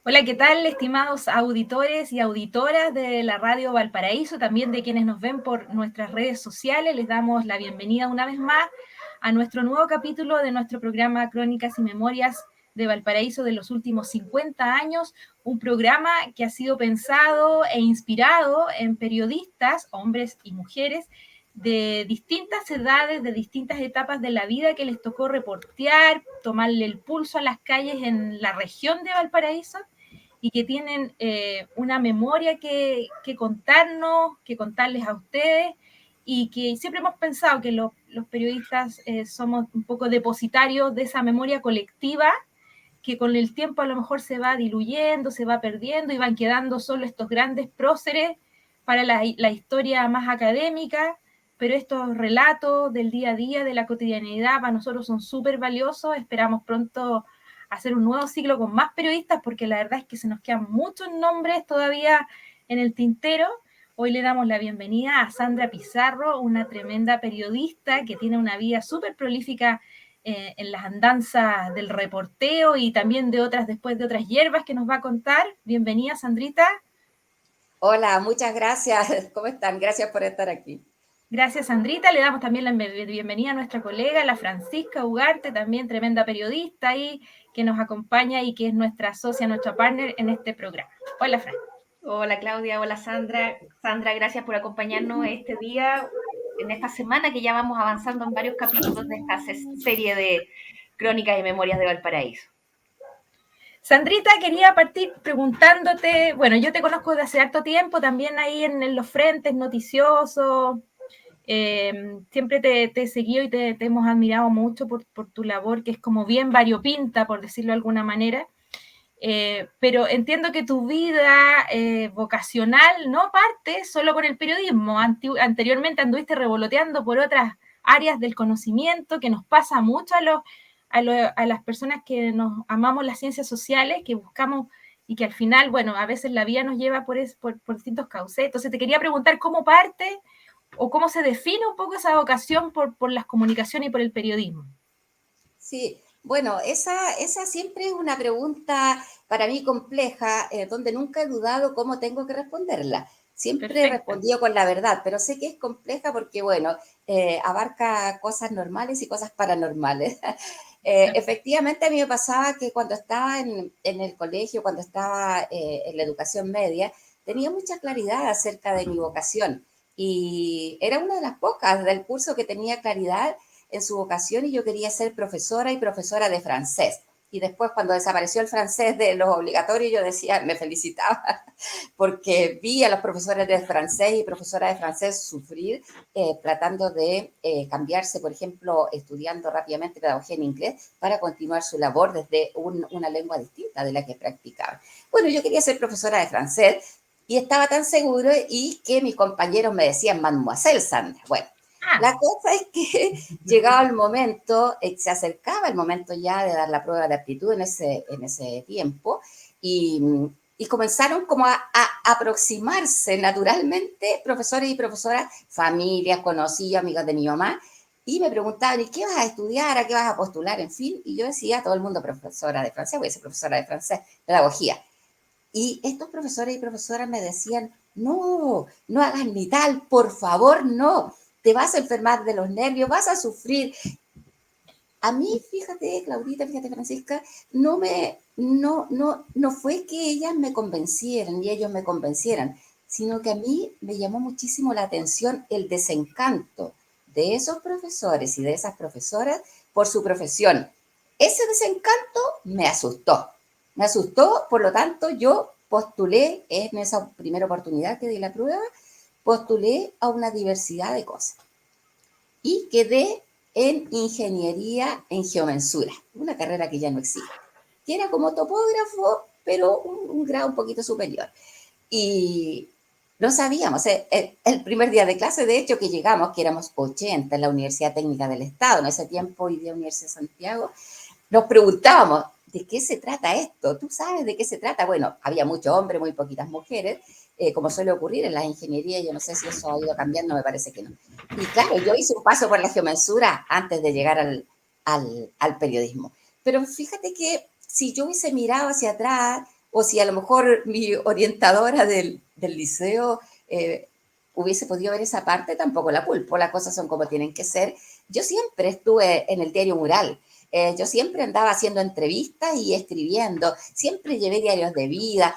Hola, ¿qué tal, estimados auditores y auditoras de la Radio Valparaíso, también de quienes nos ven por nuestras redes sociales? Les damos la bienvenida una vez más a nuestro nuevo capítulo de nuestro programa Crónicas y Memorias de Valparaíso de los últimos 50 años, un programa que ha sido pensado e inspirado en periodistas, hombres y mujeres, de distintas edades, de distintas etapas de la vida que les tocó reportear, tomarle el pulso a las calles en la región de Valparaíso y que tienen una memoria que contarnos, que contarles a ustedes, y que siempre hemos pensado que los periodistas somos un poco depositarios de esa memoria colectiva que con el tiempo a lo mejor se va diluyendo, se va perdiendo y van quedando solo estos grandes próceres para la historia más académica, pero estos relatos del día a día, de la cotidianidad, para nosotros son súper valiosos. Esperamos pronto hacer un nuevo ciclo con más periodistas, porque la verdad es que se nos quedan muchos nombres todavía en el tintero. Hoy le damos la bienvenida a Sandra Pizarro, una tremenda periodista que tiene una vida súper prolífica en las andanzas del reporteo y también de otras, después de otras hierbas que nos va a contar. Bienvenida, Sandrita. Hola, muchas gracias. ¿Cómo están? Gracias por estar aquí. Gracias, Sandrita. Le damos también la bienvenida a nuestra colega, la Francisca Ugarte, también tremenda periodista y que nos acompaña y que es nuestra socia, nuestra partner en este programa. Hola, Fran. Hola Claudia, hola Sandra. Sandra, gracias por acompañarnos este día, en esta semana que ya vamos avanzando en varios capítulos de esta serie de Crónicas y Memorias de Valparaíso. Sandrita, quería partir preguntándote, bueno, yo te conozco de hace harto tiempo, también ahí en los frentes noticiosos, siempre te he seguido y te hemos admirado mucho por tu labor, que es como bien variopinta, por decirlo de alguna manera. Pero entiendo que tu vida vocacional no parte solo con el periodismo. Anteriormente anduviste revoloteando por otras áreas del conocimiento, que nos pasa mucho a las personas que nos amamos las ciencias sociales, que buscamos y que al final, bueno, a veces la vida nos lleva por distintos cauces. Entonces te quería preguntar cómo parte o cómo se define un poco esa vocación por las comunicaciones y por el periodismo. Sí, bueno, esa siempre es una pregunta para mí compleja, donde nunca he dudado cómo tengo que responderla. Siempre he Perfecto. respondido con la verdad, pero sé que es compleja porque, bueno, abarca cosas normales y cosas paranormales. Efectivamente, a mí me pasaba que cuando estaba en el colegio, cuando estaba en la educación media, tenía mucha claridad acerca de mi vocación y era una de las pocas del curso que tenía claridad en su vocación y yo quería ser profesora y profesora de francés. Y después cuando desapareció el francés de los obligatorios, yo decía, me felicitaba, porque vi a los profesores de francés y profesoras de francés sufrir tratando de cambiarse, por ejemplo, estudiando rápidamente pedagogía en inglés para continuar su labor desde una lengua distinta de la que practicaban. Bueno, yo quería ser profesora de francés y estaba tan seguro y que mis compañeros me decían, Mademoiselle Sandra. Bueno, Ah, la cosa es que llegaba el momento, se acercaba el momento ya de dar la prueba de aptitud en ese tiempo y, y comenzaron como a aproximarse naturalmente profesores y profesoras, familias, conocidos, amigos de mi mamá, y me preguntaban, ¿y qué vas a estudiar? ¿A qué vas a postular? En fin, y yo decía a todo el mundo profesora de francés, voy a ser profesora de francés, pedagogía. Y estos profesores y profesoras me decían, no, no hagas ni tal, por favor, no, te vas a enfermar de los nervios, vas a sufrir. A mí, fíjate, Claudita, fíjate, Francisca, no fue que ellas me convencieran y ellos me convencieran, sino que a mí me llamó muchísimo la atención el desencanto de esos profesores y de esas profesoras por su profesión. Ese desencanto me asustó, por lo tanto yo postulé en esa primera oportunidad que di la prueba, postulé a una diversidad de cosas y quedé en ingeniería en geomensura, una carrera que ya no existe, que era como topógrafo, pero un grado un poquito superior. Y no sabíamos, el primer día de clase, de hecho, que llegamos, que éramos 80 en la Universidad Técnica del Estado, en ese tiempo hoy día Universidad de Santiago, nos preguntábamos, ¿de qué se trata esto? ¿Tú sabes de qué se trata? Bueno, había muchos hombres, muy poquitas mujeres, como suele ocurrir en las ingenierías, yo no sé si eso ha ido cambiando, me parece que no. Y claro, yo hice un paso por la geomensura antes de llegar al periodismo. Pero fíjate que si yo hubiese mirado hacia atrás, o si a lo mejor mi orientadora del liceo hubiese podido ver esa parte, tampoco la culpo, las cosas son como tienen que ser. Yo siempre estuve en el diario Mural, yo siempre andaba haciendo entrevistas y escribiendo, siempre llevé diarios de vida,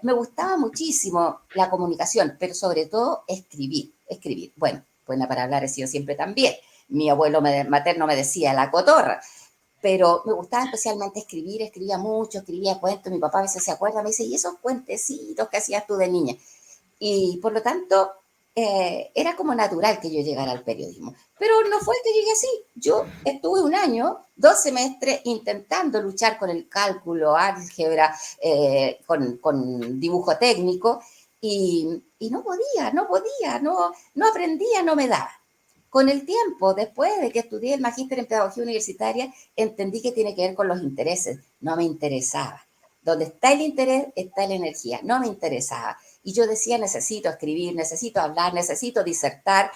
me gustaba muchísimo la comunicación, pero sobre todo escribir. Bueno, buena para hablar he sido siempre también. Mi abuelo materno me decía la cotorra, pero me gustaba especialmente escribir, escribía mucho, escribía cuentos, mi papá a veces se acuerda, me dice, ¿y esos cuentecitos que hacías tú de niña? Y por lo tanto, era como natural que yo llegara al periodismo. Pero no fue que llegué así. Yo estuve un año, 2 semestres, intentando luchar con el cálculo, álgebra, con dibujo técnico, y no aprendía, no me daba. Con el tiempo, después de que estudié el magíster en pedagogía universitaria, entendí que tiene que ver con los intereses. No me interesaba. Donde está el interés, está la energía. No me interesaba. Y yo decía, necesito escribir, necesito hablar, necesito disertar.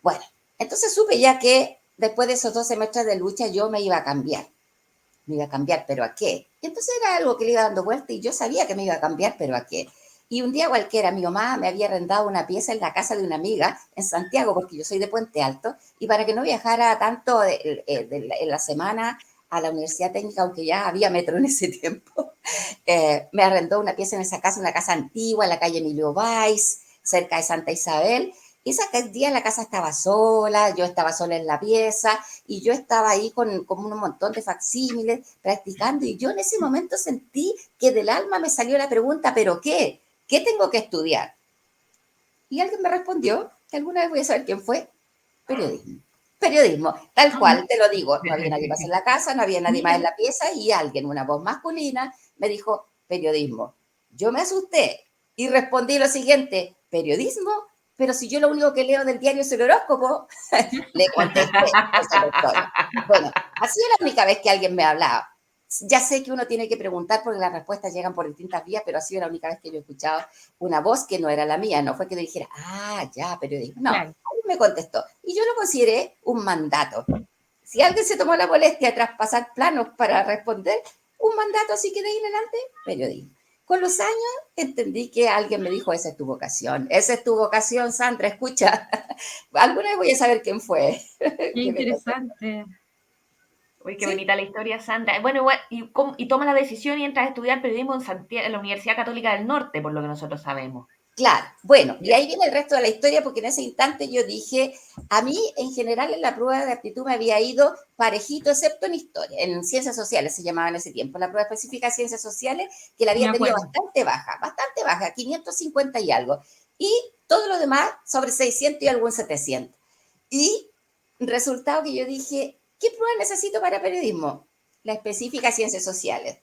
Bueno, entonces supe ya que después de esos 2 semestres de lucha yo me iba a cambiar. Me iba a cambiar, ¿pero a qué? Y entonces era algo que le iba dando vuelta y yo sabía que me iba a cambiar, ¿pero a qué? Y un día cualquiera, mi mamá me había arrendado una pieza en la casa de una amiga en Santiago, porque yo soy de Puente Alto, y para que no viajara tanto en la semana a la Universidad Técnica, aunque ya había metro en ese tiempo, me arrendó una pieza en esa casa, una casa antigua, en la calle Emilio Valls, cerca de Santa Isabel. Y ese día la casa estaba sola, yo estaba sola en la pieza, y yo estaba ahí con un montón de facsímiles practicando, y yo en ese momento sentí que del alma me salió la pregunta, ¿pero qué? ¿Qué tengo que estudiar? Y alguien me respondió, que alguna vez voy a saber quién fue, periodismo. Periodismo, tal cual, te lo digo, no había nadie más en la casa, no había nadie más en la pieza, y alguien, una voz masculina, me dijo, periodismo. Yo me asusté y respondí lo siguiente, ¿periodismo? Pero si yo lo único que leo del diario es el horóscopo, le contesté, esa es la historia. Bueno, así es la única vez que alguien me hablaba. Ya sé que uno tiene que preguntar porque las respuestas llegan por distintas vías, pero ha sido la única vez que yo he escuchado una voz que no era la mía, no fue que yo dijera, ya, periodismo. No, Claro. alguien me contestó y yo lo consideré un mandato. Si alguien se tomó la molestia de traspasar planos para responder, un mandato, así que de ahí en adelante, periodismo. Con los años entendí que alguien me dijo, esa es tu vocación, Sandra, escucha. Alguna vez voy a saber quién fue. Qué interesante. Uy, qué ¿Sí? bonita la historia, Sandra. Bueno, igual, y toma la decisión y entras a estudiar periodismo en Santiago, en la Universidad Católica del Norte, por lo que nosotros sabemos. Claro, bueno, y ahí viene el resto de la historia, porque en ese instante yo dije, a mí en general en la prueba de aptitud me había ido parejito, excepto en historia, en ciencias sociales se llamaba en ese tiempo, la prueba específica de ciencias sociales, que la Me había tenido acuerdo. bastante baja, 550 y algo, y todo lo demás sobre 600 y algún 700. Y resultado que yo dije, ¿qué prueba necesito para periodismo? La específica de ciencias sociales.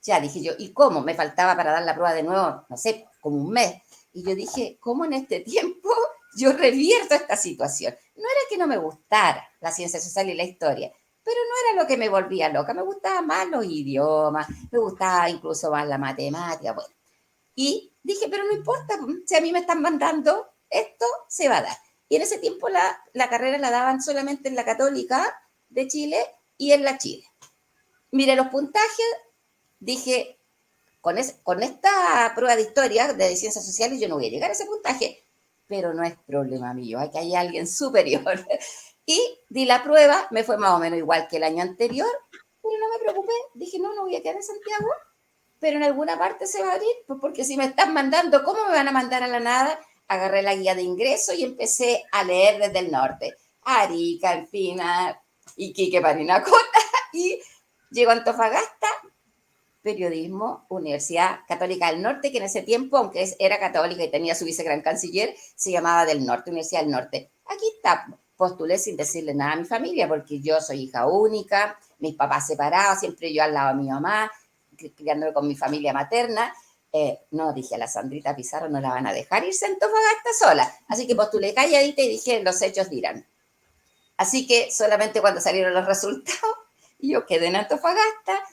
Ya dije yo, ¿y cómo? Me faltaba para dar la prueba de nuevo, no sé, como un mes. Y yo dije, ¿cómo en este tiempo yo revierto esta situación? No era que no me gustara la ciencia social y la historia, pero no era lo que me volvía loca. Me gustaban más los idiomas, me gustaba incluso más la matemática. Bueno, y dije, pero no importa, si a mí me están mandando, esto se va a dar. Y en ese tiempo la carrera la daban solamente en la Católica de Chile y en la Chile. Mire los puntajes, dije, con esta prueba de historia de ciencias sociales yo no voy a llegar a ese puntaje, pero no es problema mío, aquí hay alguien superior. Y di la prueba, me fue más o menos igual que el año anterior, pero no me preocupé, dije, no voy a quedar en Santiago, pero en alguna parte se va a abrir, pues porque si me están mandando, ¿cómo me van a mandar a la nada? Agarré la guía de ingreso y empecé a leer desde el norte, Arica, Alpina, Iquique, Parinacota, y llego a Antofagasta, periodismo, Universidad Católica del Norte, que en ese tiempo, aunque era católica y tenía su vicegran canciller, se llamaba del Norte, Universidad del Norte. Aquí está, postulé sin decirle nada a mi familia, porque yo soy hija única, mis papás separados, siempre yo al lado de mi mamá, criándome con mi familia materna. No, dije, a la Sandrita Pizarro no la van a dejar irse a Antofagasta sola. Así que postulé calladita y dije, los hechos dirán. Así que solamente cuando salieron los resultados, yo quedé en Antofagasta,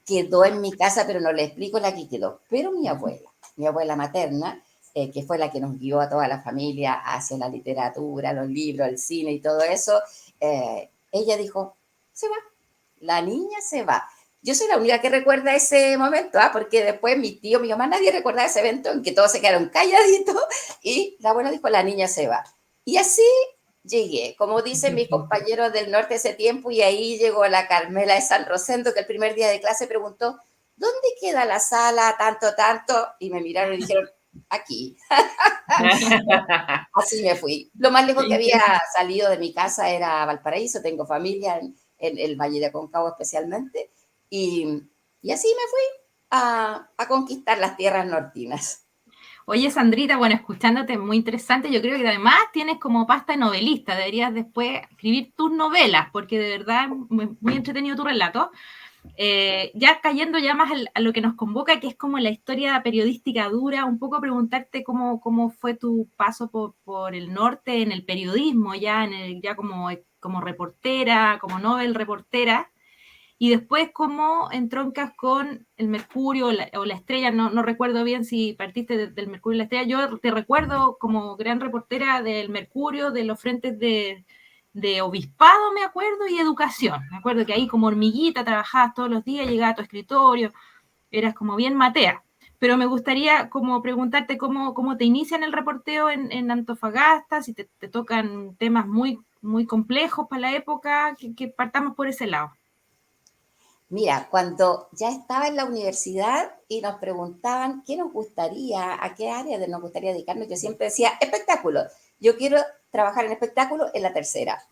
quedó en mi casa, pero no le explico la que quedó. Pero mi abuela materna, que fue la que nos guió a toda la familia hacia la literatura, los libros, el cine y todo eso, ella dijo, se va, la niña se va. yo soy la única que recuerda ese momento, porque después mi tío, mi mamá, nadie recuerda ese evento en que todos se quedaron calladitos y la abuela dijo, la niña se va. Y así llegué, como dicen mis compañeros del norte ese tiempo, y ahí llegó la Carmela de San Rosendo, que el primer día de clase preguntó, ¿dónde queda la sala tanto, tanto? Y me miraron y dijeron, aquí. Así me fui. Lo más lejos que había salido de mi casa era Valparaíso, tengo familia en el Valle de Aconcagua especialmente, y así me fui a conquistar las tierras nortinas. Oye, Sandrita, bueno, escuchándote, muy interesante. Yo creo que además tienes como pasta de novelista. Deberías después escribir tus novelas, porque de verdad muy, muy entretenido tu relato. Ya cayendo ya más a lo que nos convoca, que es como la historia periodística dura, un poco preguntarte cómo fue tu paso por el norte en el periodismo, ya como reportera, como novel reportera. Y después, ¿cómo entroncas con el Mercurio o la Estrella? No recuerdo bien si partiste del Mercurio y la Estrella. Yo te recuerdo como gran reportera del Mercurio, de los frentes de Obispado, me acuerdo, y Educación. Me acuerdo que ahí como hormiguita trabajabas todos los días, llegabas a tu escritorio, eras como bien matea. Pero me gustaría como preguntarte cómo te inician el reporteo en Antofagasta, si te tocan temas muy, muy complejos para la época, que partamos por ese lado. Mira, cuando ya estaba en la universidad y nos preguntaban qué nos gustaría, a qué área nos gustaría dedicarnos, yo siempre decía espectáculo. Yo quiero trabajar en espectáculo en la tercera.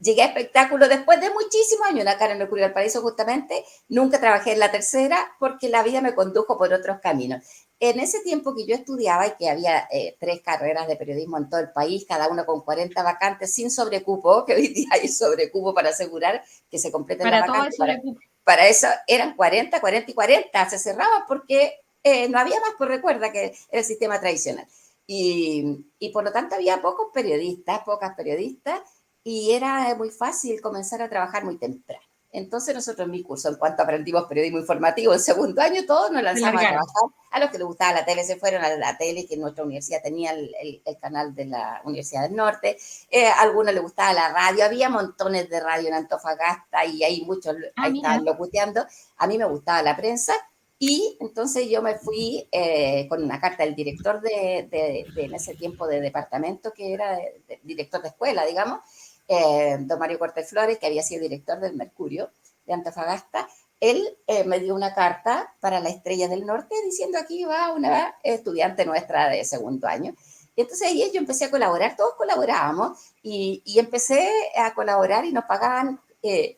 Llegué a espectáculo después de muchísimos años acá en el Mercurio del Paraíso, justamente. Nunca trabajé en la tercera porque la vida me condujo por otros caminos. En ese tiempo que yo estudiaba y que había 3 carreras de periodismo en todo el país, cada una con 40 vacantes sin sobrecupo, que hoy día hay sobrecupo para asegurar que se completen las Para todo vacantes. eso Para eso eran 40, 40 y 40. Se cerraban porque no había más, pues recuerda que era el sistema tradicional. Y por lo tanto había pocas periodistas, y era muy fácil comenzar a trabajar muy temprano. Entonces nosotros en mi curso, en cuanto aprendimos periodismo informativo en segundo año, todos nos lanzamos a trabajar. A los que les gustaba la tele se fueron a la tele, que en nuestra universidad tenía el canal de la Universidad del Norte. A algunos les gustaba la radio, había montones de radio en Antofagasta y ahí muchos ahí estaban locuteando. A mí me gustaba la prensa. Y entonces yo me fui con una carta del director de en ese tiempo de departamento, que era director de escuela, digamos, don Mario Cortés Flores, que había sido director del Mercurio de Antofagasta. Él me dio una carta para la Estrella del Norte diciendo aquí va una estudiante nuestra de segundo año. Y entonces ahí yo empecé a colaborar, todos colaborábamos, y empecé a colaborar y nos pagaban,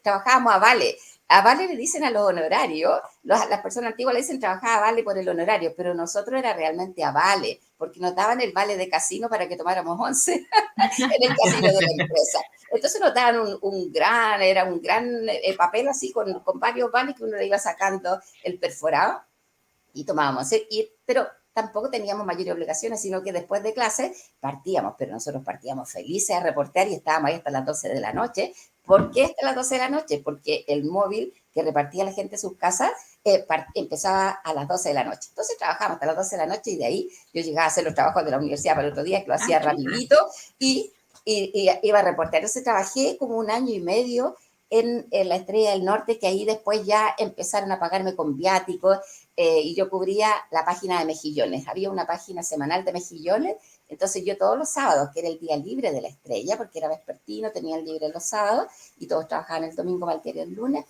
trabajábamos a vale. A vale le dicen a los honorarios, las personas antiguas le dicen trabajaba a vale por el honorario, pero nosotros era realmente a vale, porque nos daban el vale de casino para que tomáramos 11 en el casino de la empresa. Entonces nos daban un gran papel así con varios vales que uno le iba sacando el perforado y tomábamos. Pero tampoco teníamos mayores obligaciones, sino que después de clase partíamos, pero nosotros partíamos felices a reportear y estábamos ahí hasta las 12 de la noche. ¿Por qué hasta las 12 de la noche? Porque el móvil que repartía a la gente en sus casas empezaba a las 12 de la noche. Entonces trabajábamos hasta las 12 de la noche y de ahí yo llegaba a hacer los trabajos de la universidad para el otro día, que lo hacía rapidito, y iba a reportear. Entonces trabajé como 1 año y medio en la Estrella del Norte, que ahí después ya empezaron a pagarme con viáticos, y yo cubría la página de Mejillones. Había una página semanal de Mejillones, entonces yo todos los sábados, que era el día libre de la Estrella, porque era vespertino, tenía el libre los sábados, y todos trabajaban el domingo, Valqueria el lunes,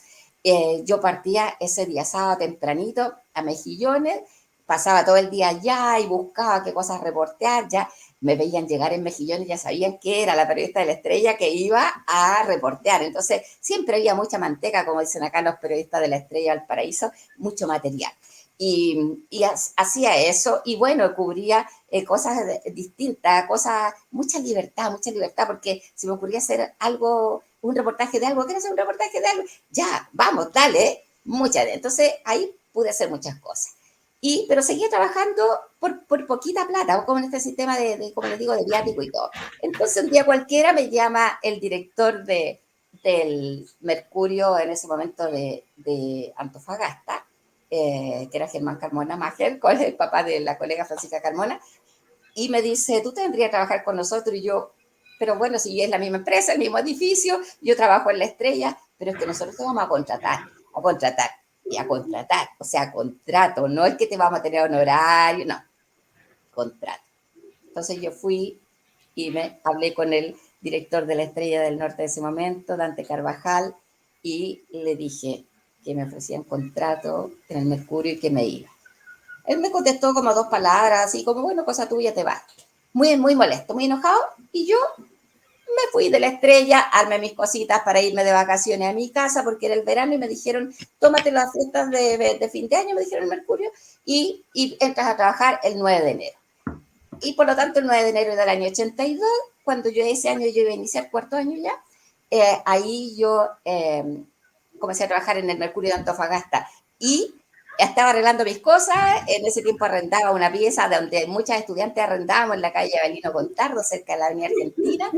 yo partía ese día sábado tempranito a Mejillones, pasaba todo el día allá y buscaba qué cosas reportear, ya me veían llegar en Mejillones, ya sabían que era la periodista de la Estrella que iba a reportear. Entonces, siempre había mucha manteca, como dicen acá los periodistas de la Estrella del Paraíso, mucho material. Y hacía eso, y bueno, cubría cosas distintas, mucha libertad, porque se me ocurría hacer algo, un reportaje de algo, ¿quieres hacer un reportaje de algo? Ya, vamos, dale, entonces ahí pude hacer muchas cosas. Pero seguía trabajando por poquita plata, como en este sistema como les digo, de viático y todo. Entonces un día cualquiera me llama el director del Mercurio en ese momento de Antofagasta, que era Germán Carmona Mager, el papá de la colega Francisca Carmona, y me dice, tú tendrías que trabajar con nosotros. Y yo, pero bueno, si es la misma empresa, el mismo edificio, yo trabajo en la Estrella, pero es que nosotros te vamos a contratar. a contratar. Y a contratar, o sea, contrato, no es que te vamos a tener honorario, no, contrato. Entonces yo fui y me hablé con el director de la Estrella del Norte de ese momento, Dante Carvajal, y le dije que me ofrecían contrato en el Mercurio y que me iba. Él me contestó como 2 palabras, así como, bueno, cosa tuya, te vas. Muy, muy molesto, muy enojado, y yo me fui de la Estrella, armé mis cositas para irme de vacaciones a mi casa, porque era el verano, y me dijeron, tómate las fiestas de fin de año, me dijeron el Mercurio, y entras a trabajar el 9 de enero. Y por lo tanto, el 9 de enero del año 82, cuando yo ese año yo iba a iniciar 4º año ya, ahí yo comencé a trabajar en el Mercurio de Antofagasta y estaba arreglando mis cosas. En ese tiempo arrendaba una pieza donde muchas estudiantes arrendábamos en la calle Avelino Contardo, cerca de la Avenida Argentina,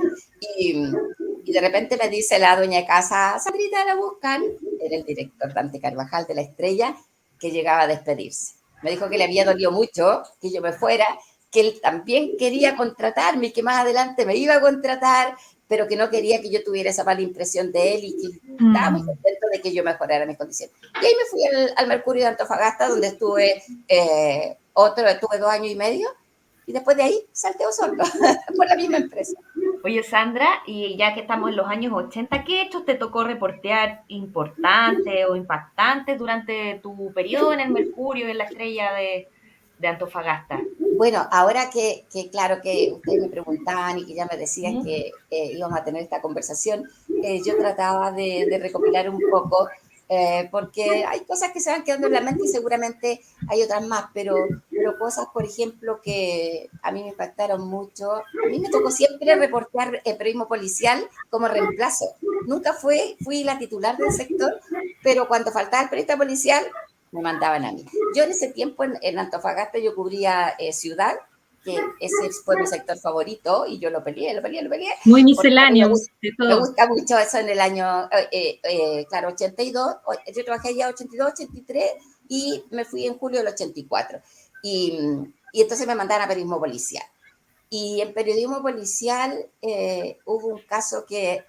y de repente me dice la dueña de casa, Sandrita, la buscan. Era el director Dante Carvajal de la Estrella, que llegaba a despedirse. Me dijo que le había dolido mucho que yo me fuera, que él también quería contratarme y que más adelante me iba a contratar, pero que no quería que yo tuviera esa mala impresión de él y que estaba muy contento de que yo mejorara mis condiciones. Y ahí me fui al Mercurio de Antofagasta, donde estuve, estuve 2 años y medio, y después de ahí salté a Osorno, por la misma empresa. Oye, Sandra, y ya que estamos en los años 80, ¿qué hechos te tocó reportear importantes o impactantes durante tu periodo en el Mercurio, en la Estrella de Antofagasta? Bueno, ahora que claro que ustedes me preguntaban y que ya me decían que íbamos a tener esta conversación, yo trataba de recopilar un poco, porque hay cosas que se van quedando en la mente y seguramente hay otras más, pero cosas, por ejemplo, que a mí me impactaron mucho. A mí me tocó siempre reportear periodismo policial como reemplazo. Nunca fui la titular del sector, pero cuando faltaba el periodista policial, me mandaban a mí. Yo en ese tiempo en Antofagasta yo cubría ciudad, que ese fue mi sector favorito, y yo lo peleé, Muy porque a mí misceláneo de me todo. gusta mucho eso en el año, claro, 82, yo trabajé ya 82, 83, y me fui en julio del 84. Y entonces me mandaron a periodismo policial. Y en periodismo policial hubo un caso que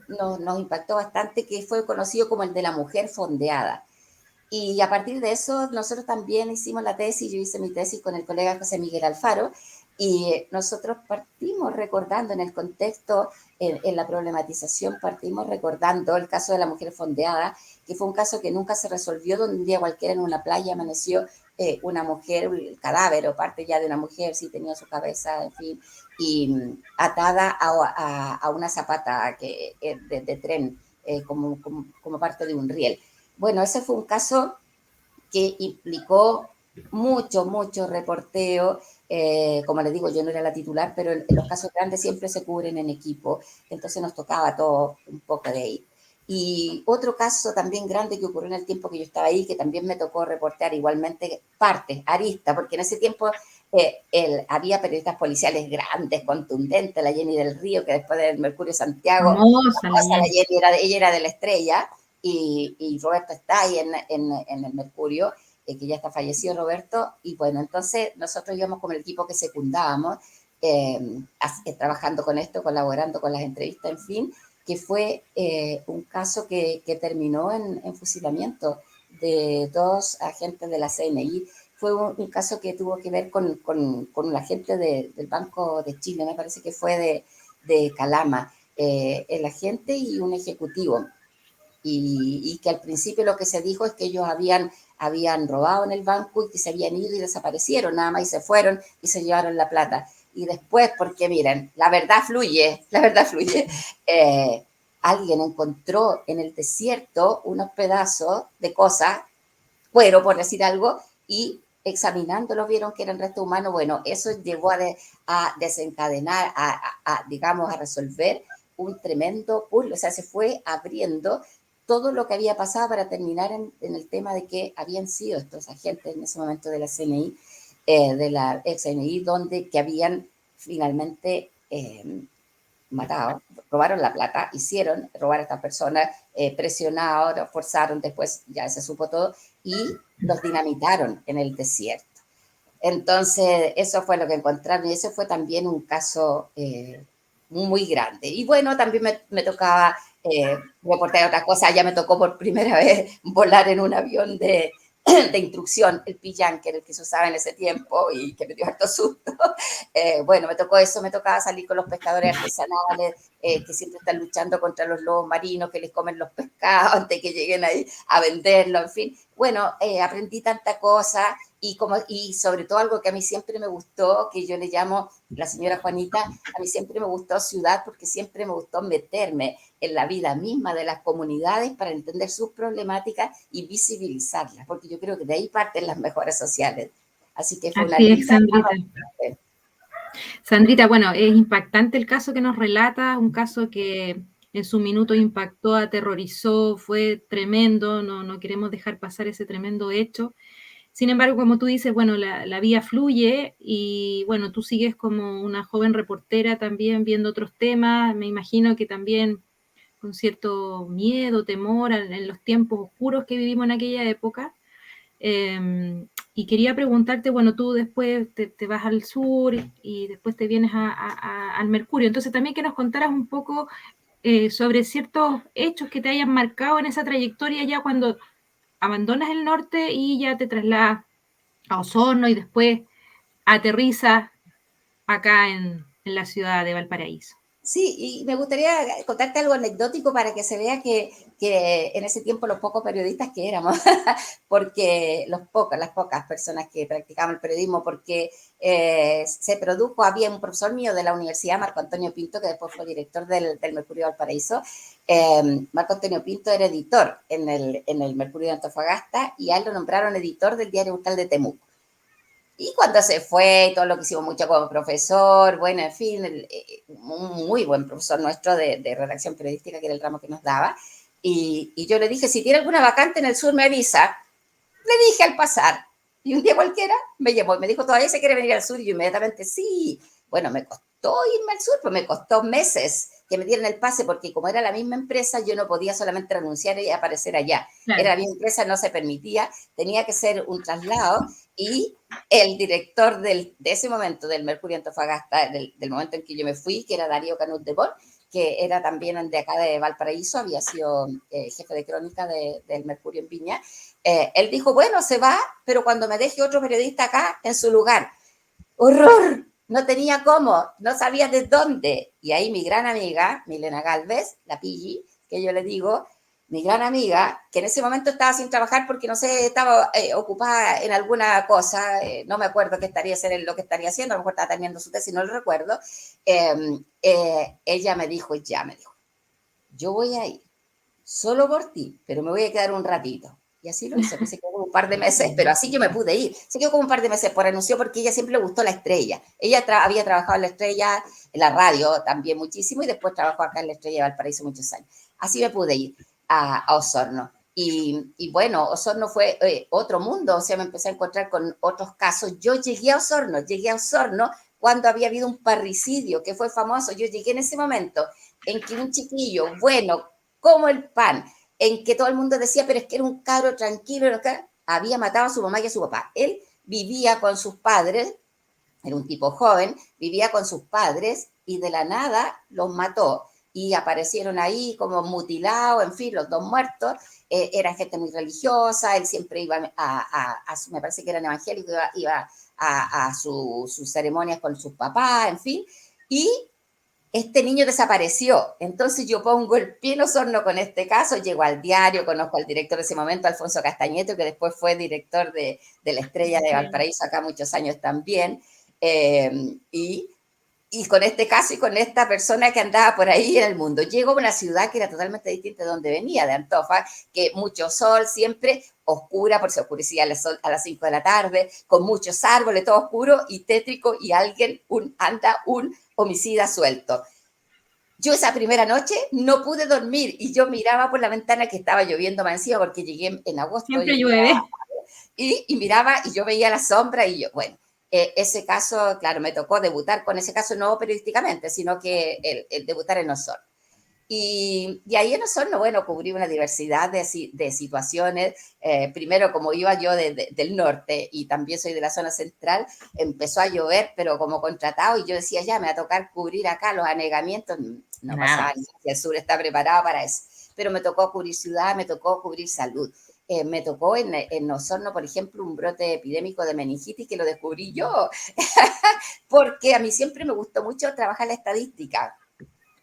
nos impactó bastante, que fue conocido como el de la mujer fondeada. Y a partir de eso, nosotros también hicimos la tesis, yo hice mi tesis con el colega José Miguel Alfaro, y nosotros partimos recordando en el contexto, en la problematización, partimos recordando el caso de la mujer fondeada, que fue un caso que nunca se resolvió, donde un día cualquiera en una playa amaneció una mujer, el cadáver o parte ya de una mujer, sí tenía su cabeza, en fin, y atada a una zapata de tren, como parte de un riel. Bueno, ese fue un caso que implicó mucho reporteo. Como les digo, yo no era la titular, pero en los casos grandes siempre se cubren en equipo, entonces nos tocaba todo un poco de ahí. Y otro caso también grande que ocurrió en el tiempo que yo estaba ahí, que también me tocó reportear igualmente arista, porque en ese tiempo había periodistas policiales grandes, contundentes, la Jenny del Río, que después del Mercurio Santiago, Famosa la la Jenny. Jenny ella era de la Estrella, y Roberto está ahí en el Mercurio, que ya está fallecido Roberto, y bueno, entonces nosotros íbamos como el equipo que secundábamos, trabajando con esto, colaborando con las entrevistas, en fin, que fue un caso que terminó en fusilamiento de 2 agentes de la CNI. Fue un caso que tuvo que ver con un agente del Banco de Chile, me parece que fue de Calama, el agente y un ejecutivo. Y que al principio lo que se dijo es que ellos habían robado en el banco y que se habían ido y desaparecieron, nada más, y se fueron y se llevaron la plata. Y después, porque miren, la verdad fluye, alguien encontró en el desierto unos pedazos de cosas, cuero por decir algo, y examinándolo vieron que eran restos humanos. Bueno, eso llevó a desencadenar, digamos, a resolver un tremendo puzzle. O sea, se fue abriendo todo lo que había pasado para terminar en el tema de que habían sido estos agentes en ese momento de la CNI, de la ex CNI, que habían finalmente matado, robaron la plata, hicieron robar a estas personas, presionaron, forzaron, después ya se supo todo, y los dinamitaron en el desierto. Entonces, eso fue lo que encontraron, y ese fue también un caso muy grande. Y bueno, también me tocaba reportar otras cosas. Ya me tocó por primera vez volar en un avión de instrucción, el Pillan, que era el que se usaba en ese tiempo y que me dio harto susto. Bueno, me tocó eso, me tocaba salir con los pescadores artesanales que siempre están luchando contra los lobos marinos que les comen los pescados antes que lleguen ahí a venderlo, en fin. Bueno, aprendí tanta cosa y sobre todo algo que a mí siempre me gustó, que yo le llamo, la señora Juanita, a mí siempre me gustó ciudad porque siempre me gustó meterme en la vida misma de las comunidades para entender sus problemáticas y visibilizarlas, porque yo creo que de ahí parten las mejoras sociales. Así que fue una Así es, linda Sandrita. etapa. Sandrita, bueno, es impactante el caso que nos relata, un caso que en su minuto impactó, aterrorizó, fue tremendo, no queremos dejar pasar ese tremendo hecho. Sin embargo, como tú dices, bueno, la vida fluye y bueno, tú sigues como una joven reportera también viendo otros temas, me imagino que también con cierto miedo, temor en los tiempos oscuros que vivimos en aquella época. Y quería preguntarte, bueno, tú después te vas al sur y después te vienes al Mercurio, entonces también que nos contaras un poco sobre ciertos hechos que te hayan marcado en esa trayectoria ya cuando abandonas el norte y ya te trasladas a Osorno y después aterrizas acá en la ciudad de Valparaíso. Sí, y me gustaría contarte algo anecdótico para que se vea que en ese tiempo los pocos periodistas que éramos, porque las pocas personas que practicaban el periodismo, porque se produjo, había un profesor mío de la universidad, Marco Antonio Pinto, que después fue director del Mercurio de Valparaíso. Marco Antonio Pinto era editor en el Mercurio de Antofagasta y a él lo nombraron editor del diario Urtal de Temuco. Y cuando se fue, todo lo que hicimos mucho como profesor, bueno, en fin, un muy buen profesor nuestro de redacción periodística, que era el ramo que nos daba. Y yo le dije, si tiene alguna vacante en el sur, me avisa. Le dije al pasar. Y un día cualquiera me llamó y me dijo, ¿todavía se quiere venir al sur? Y yo inmediatamente, sí. Bueno, me costó irme al sur, pues me costó meses que me dieran el pase, porque como era la misma empresa, yo no podía solamente renunciar y aparecer allá. Claro. Era la misma empresa, no se permitía, tenía que ser un traslado y el director de ese momento del Mercurio Antofagasta, del momento en que yo me fui, que era Darío Canut de Bol, que era también de acá de Valparaíso, había sido jefe de crónica del Mercurio en Viña, él dijo, bueno, se va, pero cuando me deje otro periodista acá en su lugar. ¡Horror! No tenía cómo, no sabía de dónde. Y ahí mi gran amiga, Milena Galvez, la Pigi, que yo le digo, mi gran amiga, que en ese momento estaba sin trabajar porque, no sé, estaba ocupada en alguna cosa, no me acuerdo qué estaría haciendo, lo que estaría haciendo, a lo mejor estaba terminando su tesis, no lo recuerdo, ella me dijo, yo voy a ir solo por ti, pero me voy a quedar un ratito. Y así lo hizo, que se quedó como un par de meses, pero así yo me pude ir. Se quedó como un par de meses, por renunció porque ella siempre le gustó la estrella. Ella había trabajado en la estrella, en la radio también muchísimo, y después trabajó acá en la estrella de Valparaíso muchos años. Así me pude ir a Osorno. Y bueno, Osorno fue otro mundo, o sea, me empecé a encontrar con otros casos. Yo llegué a Osorno cuando había habido un parricidio que fue famoso. Yo llegué en ese momento en que un chiquillo, bueno, como el pan, en que todo el mundo decía, pero es que era un cabro tranquilo, había matado a su mamá y a su papá. Él vivía con sus padres, era un tipo joven, vivía con sus padres y de la nada los mató. Y aparecieron ahí como mutilados, en fin, los dos muertos. Eran gente muy religiosa, él siempre iba me parece que eran evangélicos, iba a sus ceremonias con sus papás, en fin. Y este niño desapareció. Entonces yo pongo el pie en Osorno con este caso, llego al diario, conozco al director de ese momento, Alfonso Castañeto, que después fue director de la Estrella de Valparaíso, acá muchos años también, y con este caso y con esta persona que andaba por ahí en el mundo. Llego a una ciudad que era totalmente distinta de donde venía, de Antofa, que mucho sol, siempre oscura, porque se oscurecía a las 5 de la tarde, con muchos árboles, todo oscuro y tétrico, y alguien, un homicida suelto. Yo esa primera noche no pude dormir y yo miraba por la ventana que estaba lloviendo más encima porque llegué en agosto. Siempre llueve. Y miraba y yo veía la sombra y yo, bueno, ese caso, claro, me tocó debutar con ese caso no periodísticamente, sino que el debutar en Osorno. Y ahí en Osorno, bueno, cubrí una diversidad de situaciones. Primero, como iba yo del norte y también soy de la zona central, empezó a llover, pero como contratado, y yo decía, ya, me va a tocar cubrir acá los anegamientos. No pasaba Nada. nada, el sur está preparado para eso. Pero me tocó cubrir ciudad, me tocó cubrir salud. Me tocó en Osorno, por ejemplo, un brote epidémico de meningitis que lo descubrí yo, porque a mí siempre me gustó mucho trabajar la estadística.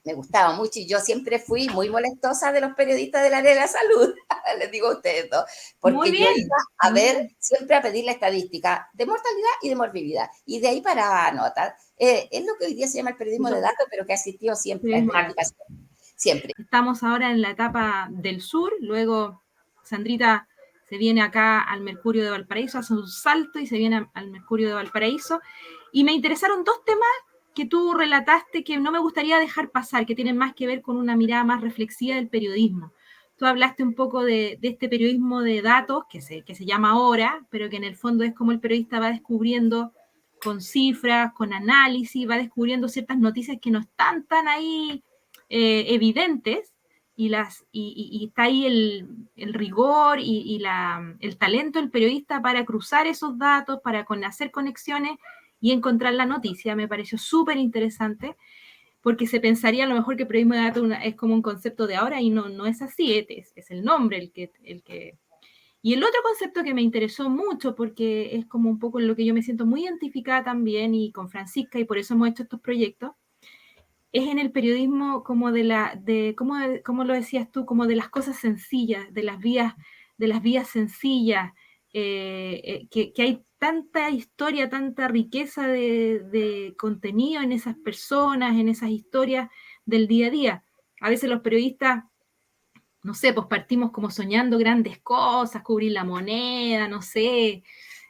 Me gustaba mucho y yo siempre fui muy molestosa de los periodistas del área de la salud, les digo a ustedes dos, Muy porque yo bien, iba a muy ver, bien. siempre a pedir la estadística de mortalidad y de morbilidad, y de ahí paraba notas. Es lo que hoy día se llama el periodismo de datos, pero que ha existido siempre, la estadística Exacto. siempre. Estamos ahora en la etapa del sur, luego Sandrita se viene acá al Mercurio de Valparaíso, hace un salto y se viene al Mercurio de Valparaíso. Y me interesaron dos temas que tú relataste que no me gustaría dejar pasar, que tienen más que ver con una mirada más reflexiva del periodismo. Tú hablaste un poco de este periodismo de datos, que se llama ahora, pero que en el fondo es como el periodista va descubriendo con cifras, con análisis, va descubriendo ciertas noticias que no están tan ahí evidentes, y está ahí el rigor el talento del periodista para cruzar esos datos, para hacer conexiones y encontrar la noticia. Me pareció súper interesante, porque se pensaría a lo mejor que periodismo de datos es como un concepto de ahora, y no es así, es el nombre el que... Y el otro concepto que me interesó mucho, porque es como un poco en lo que yo me siento muy identificada también, y con Francisca, y por eso hemos hecho estos proyectos, es en el periodismo como como lo decías tú, como de las cosas sencillas, de las vías sencillas, que hay tanta historia, tanta riqueza de contenido en esas personas, en esas historias del día a día. A veces los periodistas, no sé, pues partimos como soñando grandes cosas, cubrir la moneda, no sé,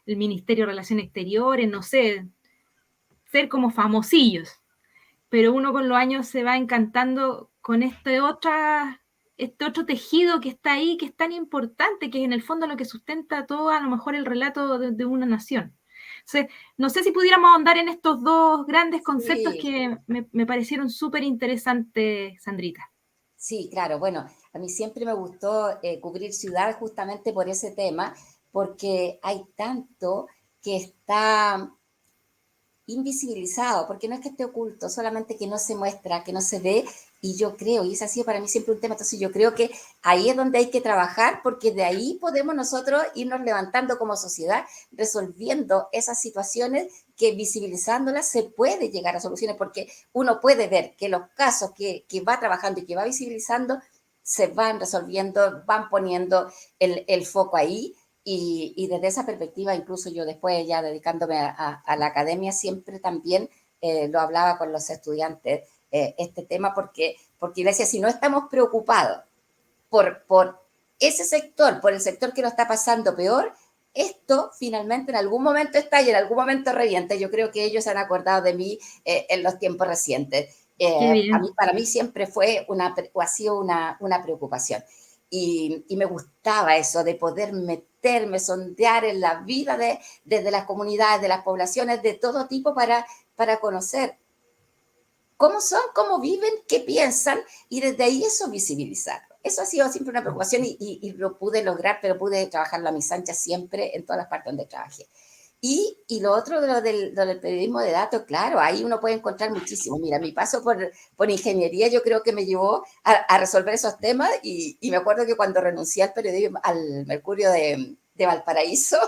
el Ministerio de Relaciones Exteriores, no sé, ser como famosillos, pero uno con los años se va encantando con este otro tejido que está ahí, que es tan importante, que es en el fondo lo que sustenta todo a lo mejor el relato de una nación. Entonces, no sé si pudiéramos ahondar en estos dos grandes conceptos Sí, que me parecieron súper interesantes, Sandrita. sí, claro. Bueno, a mí siempre me gustó cubrir ciudad justamente por ese tema, porque hay tanto que está invisibilizado, porque no es que esté oculto, solamente que no se muestra, que no se ve, y yo creo, y ese ha sido para mí siempre un tema, entonces yo creo que ahí es donde hay que trabajar, porque de ahí podemos nosotros irnos levantando como sociedad, resolviendo esas situaciones que visibilizándolas se puede llegar a soluciones, porque uno puede ver que los casos que va trabajando y que va visibilizando se van resolviendo, van poniendo el foco ahí, y desde esa perspectiva, incluso yo después ya dedicándome a la academia, siempre también lo hablaba con los estudiantes, este tema, porque yo decía, si no estamos preocupados por ese sector, por el sector que lo está pasando peor, esto finalmente en algún momento está y en algún momento revienta. Yo creo que ellos se han acordado de mí en los tiempos recientes. Qué bien. Para mí siempre fue ha sido una preocupación. Y me gustaba eso de poder meterme, sondear en la vida desde las comunidades, de las poblaciones, de todo tipo para conocer cómo son, cómo viven, qué piensan, y desde ahí eso visibilizar. Eso ha sido siempre una preocupación y lo pude lograr, pero pude trabajarlo a mis anchas siempre en todas las partes donde trabajé. Y lo otro de lo del periodismo de datos, claro, ahí uno puede encontrar muchísimo. Mira, mi paso por ingeniería yo creo que me llevó a resolver esos temas y me acuerdo que cuando renuncié al periodismo, al Mercurio de Valparaíso,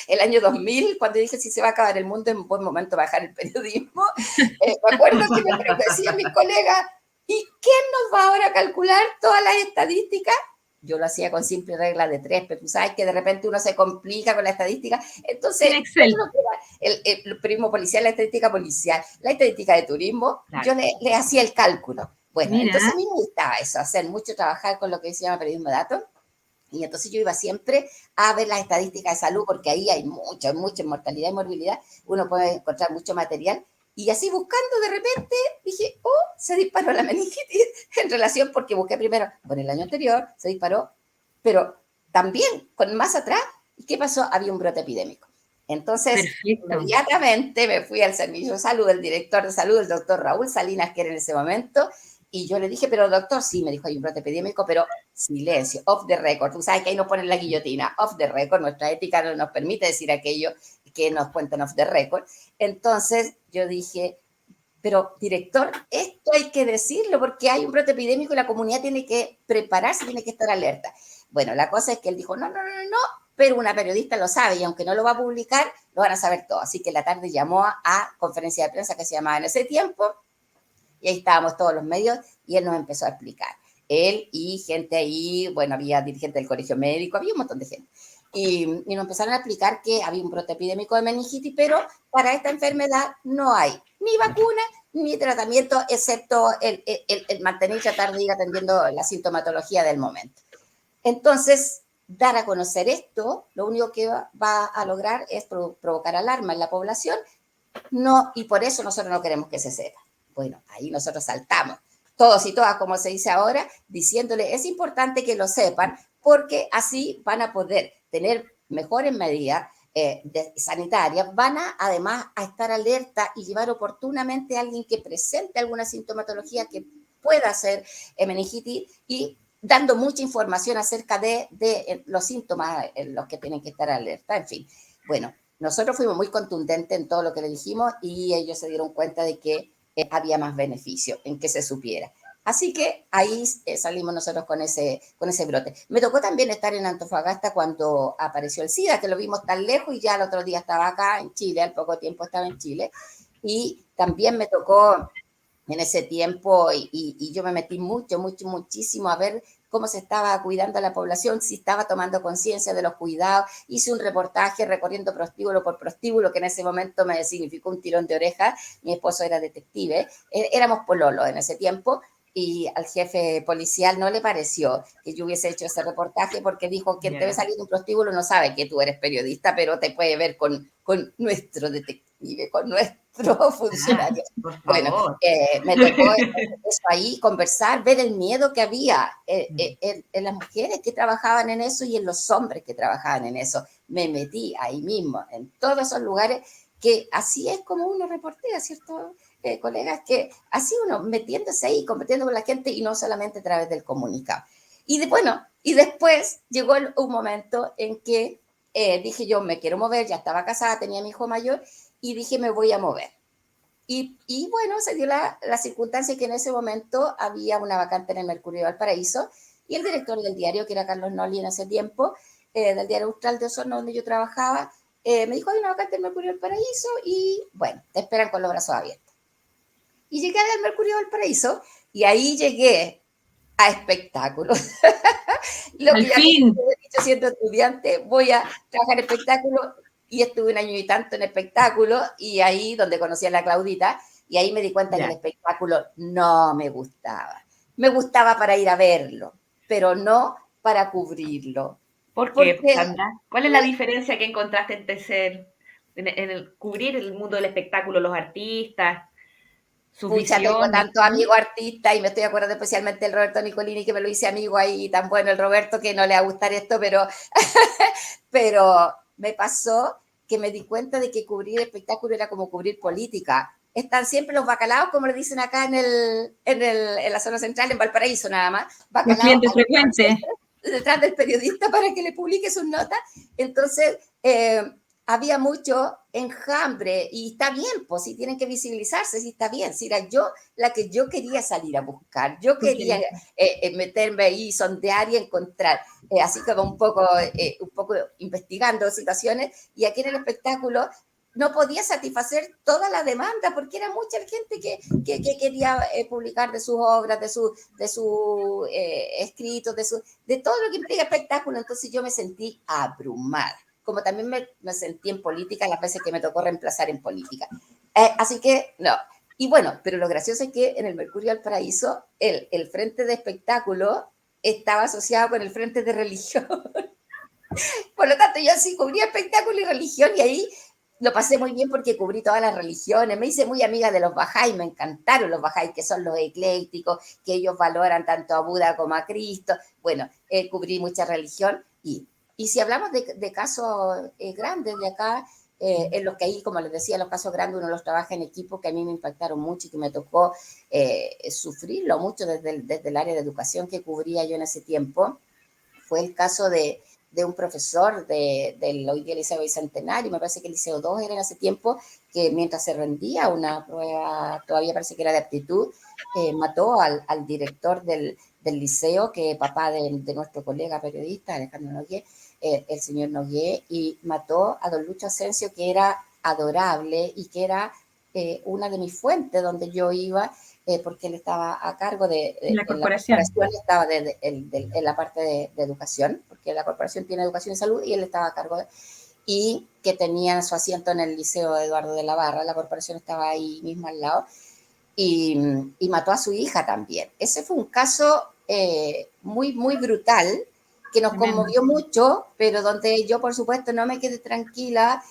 el año 2000, cuando dije si se va a acabar el mundo, es un buen momento bajar el periodismo, me acuerdo que me decían mis colegas, ¿y quién nos va ahora a calcular todas las estadísticas? Yo lo hacía con simple regla de tres, pero tú sabes que de repente uno se complica con la estadística. Entonces, En todo Excel. lo que era el periodismo policial, la estadística de turismo, Claro. yo le hacía el cálculo. Bueno, entonces Mira, a mí me gustaba eso, hacer mucho, trabajar con lo que se llama periodismo de datos. Y entonces yo iba siempre a ver las estadísticas de salud, porque ahí hay mucha mortalidad y morbilidad, uno puede encontrar mucho material. Y así buscando, de repente dije, oh, se disparó la meningitis en relación, porque busqué primero con el año anterior, se disparó, pero también con más atrás, ¿y qué pasó? Había un brote epidémico. Entonces, perfecto. inmediatamente me fui al servicio de salud, el director de salud, el doctor Raúl Salinas, que era en ese momento, Y yo le dije, pero doctor, sí, me dijo, hay un brote epidémico, pero silencio, off the record. Tú sabes que ahí nos ponen la guillotina, off the record. Nuestra ética no nos permite decir aquello que nos cuentan off the record. Entonces yo dije, pero director, esto hay que decirlo porque hay un brote epidémico y la comunidad tiene que prepararse, tiene que estar alerta. Bueno, la cosa es que él dijo, no, pero una periodista lo sabe y aunque no lo va a publicar, lo van a saber todo. Así que en la tarde llamó a conferencia de prensa que se llamaba en ese tiempo y ahí estábamos todos los medios y él nos empezó a explicar. Él y gente ahí, bueno, había dirigentes del colegio médico, había un montón de gente. Y nos empezaron a explicar que había un brote epidémico de meningitis, pero para esta enfermedad no hay ni vacuna ni tratamiento, excepto el mantener y tratar de ir atendiendo la sintomatología del momento. Entonces, dar a conocer esto, lo único que va a lograr es provocar alarma en la población, no, y por eso nosotros no queremos que se sepa. Bueno, ahí nosotros saltamos, todos y todas, como se dice ahora, diciéndole, es importante que lo sepan, porque así van a poder tener mejores medidas sanitarias, van además a estar alerta y llevar oportunamente a alguien que presente alguna sintomatología que pueda ser meningitis y dando mucha información acerca de los síntomas en los que tienen que estar alerta, en fin. Bueno, nosotros fuimos muy contundentes en todo lo que le dijimos y ellos se dieron cuenta de que había más beneficio en que se supiera. Así que ahí salimos nosotros con ese brote. Me tocó también estar en Antofagasta cuando apareció el SIDA, que lo vimos tan lejos y ya el otro día estaba acá en Chile, al poco tiempo estaba en Chile. Y también me tocó en ese tiempo y yo me metí muchísimo a ver cómo se estaba cuidando a la población, si estaba tomando conciencia de los cuidados. Hice un reportaje recorriendo prostíbulo por prostíbulo, que en ese momento me significó un tirón de oreja. Mi esposo era detective, éramos pololos en ese tiempo, y al jefe policial no le pareció que yo hubiese hecho ese reportaje porque dijo, quien te ve salir de un prostíbulo no sabe que tú eres periodista, pero te puede ver con nuestro detective, con nuestro funcionario. Bueno, me tocó eso ahí, conversar, ver el miedo que había en las mujeres que trabajaban en eso y en los hombres que trabajaban en eso. Me metí ahí mismo, en todos esos lugares, que así es como uno reportea, ¿cierto? Colegas, que así uno metiéndose ahí, compitiendo con la gente y no solamente a través del comunicado. Y después llegó un momento en que dije yo me quiero mover, ya estaba casada, tenía mi hijo mayor y dije me voy a mover. Y bueno, se dio la circunstancia que en ese momento había una vacante en el Mercurio de Valparaíso y el director del diario, que era Carlos Noli en ese tiempo, del diario Austral de Osorno, donde yo trabajaba, me dijo, hay una vacante en el Mercurio de Valparaíso y bueno, te esperan con los brazos abiertos. Y llegué al Mercurio de Valparaíso y ahí llegué a espectáculos. Lo Al que ya fin. he dicho siendo estudiante, voy a trabajar en espectáculos y estuve un año y tanto en espectáculo y ahí donde conocí a la Claudita y ahí me di cuenta que el espectáculo no me gustaba. Me gustaba para ir a verlo, pero no para cubrirlo. ¿Por qué, Sandra? ¿Cuál es la diferencia que encontraste entre en el cubrir el mundo del espectáculo, los artistas, sus Pucha, tengo visiones? tantos amigos artistas y me estoy acordando especialmente del Roberto Nicolini, que me lo hice amigo ahí, tan bueno el Roberto que no le va a gustar esto, pero me pasó que me di cuenta de que cubrir espectáculo era como cubrir política. Están siempre los bacalaos, como le dicen acá en la zona central, en Valparaíso nada más, Los bacalaos clientes frecuentes. detrás del periodista para que le publique sus notas. Entonces, había mucho enjambre y está bien, pues si tienen que visibilizarse, sí está bien, si era yo la que yo quería salir a buscar, yo quería meterme ahí, sondear y encontrar, así como un poco investigando situaciones, y aquí en el espectáculo no podía satisfacer toda la demanda porque era mucha gente que quería publicar de sus obras, de sus escritos, de todo lo que implica espectáculo. Entonces yo me sentí abrumada, como también me sentí en política las veces que me tocó reemplazar en política. Así que, no. Y bueno, pero lo gracioso es que en el Mercurio del Paraíso, el frente de espectáculo estaba asociado con el frente de religión. Por lo tanto, yo sí cubría espectáculo y religión y ahí lo pasé muy bien porque cubrí todas las religiones. Me hice muy amiga de los bajáis, me encantaron los bajáis, que son los eclécticos, que ellos valoran tanto a Buda como a Cristo. Bueno, cubrí mucha religión y si hablamos de casos grandes de acá, en los que ahí, como les decía, los casos grandes uno los trabaja en equipo, que a mí me impactaron mucho y que me tocó sufrirlo mucho desde el área de educación que cubría yo en ese tiempo. Fue el caso de un profesor del hoy día Liceo Bicentenario, me parece que el Liceo 2 era en ese tiempo, que mientras se rendía una prueba, todavía parece que era de aptitud, mató al director del liceo, que papá de nuestro colega periodista, Alejandro Nogué, el señor Nogué, y mató a don Lucho Asensio, que era adorable y que era una de mis fuentes donde yo iba, porque él estaba a cargo La en la corporación. corporación, estaba en la parte de educación, porque la corporación tiene educación y salud, y él estaba a cargo y que tenía su asiento en el Liceo Eduardo de la Barra, la corporación estaba ahí mismo al lado, y mató a su hija también. Ese fue un caso muy, muy brutal, que nos Tremendo. conmovió mucho, pero donde yo, por supuesto, no me quedé tranquila,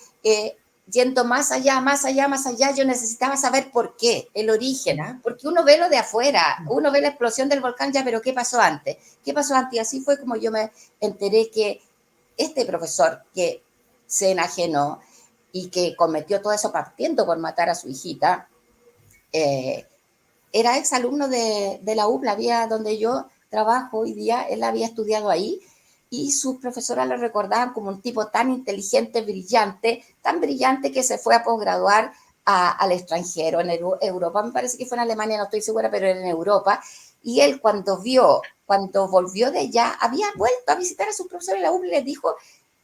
yendo más allá, más allá, más allá. Yo necesitaba saber por qué, el origen, porque uno ve lo de afuera, uno ve la explosión del volcán, ya, pero ¿qué pasó antes? ¿Qué pasó antes? Y así fue como yo me enteré que este profesor que se enajenó y que cometió todo eso partiendo por matar a su hijita, era exalumno de la UPLA, había donde yo trabajo hoy día, él había estudiado ahí, y sus profesoras lo recordaban como un tipo tan inteligente, brillante, tan brillante que se fue a posgraduar al extranjero, en Europa, me parece que fue en Alemania, no estoy segura, pero era en Europa, y él cuando volvió de allá, había vuelto a visitar a sus profesores de la UPLA y les dijo,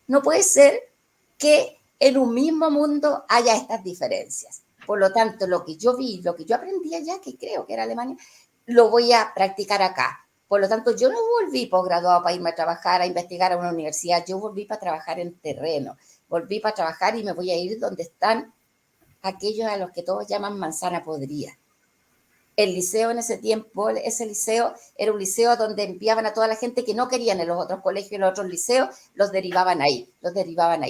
no puede ser que en un mismo mundo haya estas diferencias. Por lo tanto, lo que yo vi, lo que yo aprendí allá, que creo que era Alemania, lo voy a practicar acá. Por lo tanto, yo no volví posgraduado para irme a trabajar, a investigar a una universidad, yo volví para trabajar en terreno, volví para trabajar y me voy a ir donde están aquellos a los que todos llaman manzana podrida. El liceo en ese tiempo, ese liceo era un liceo donde enviaban a toda la gente que no querían en los otros colegios y los otros liceos, los derivaban ahí.